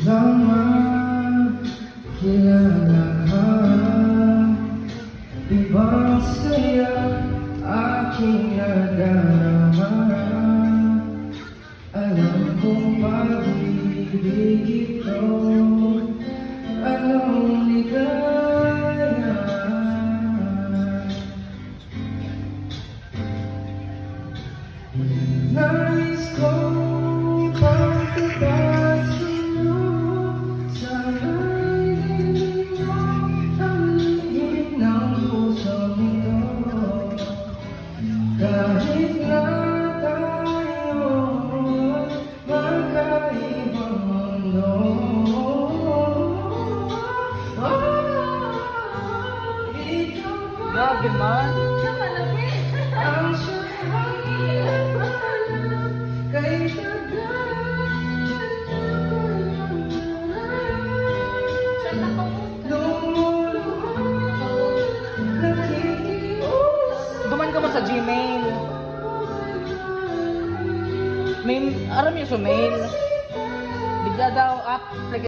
nang makilala ka. Ibang saya aking nadarama. Alam kong pag-ibig ito, anong ligaya. Nais kong ipagtatag sa'yo, sana'y dinig mo ang lihim ng pusong ito. Kahit na tayo'y magkaibang mundo, ikaw ba Grabe man. ang siyang hanap kay tagal ko lang lumulubog, nakikiusap. Duman ka mo sa Gmail. May, aram yung sa mail. Bigla daw up.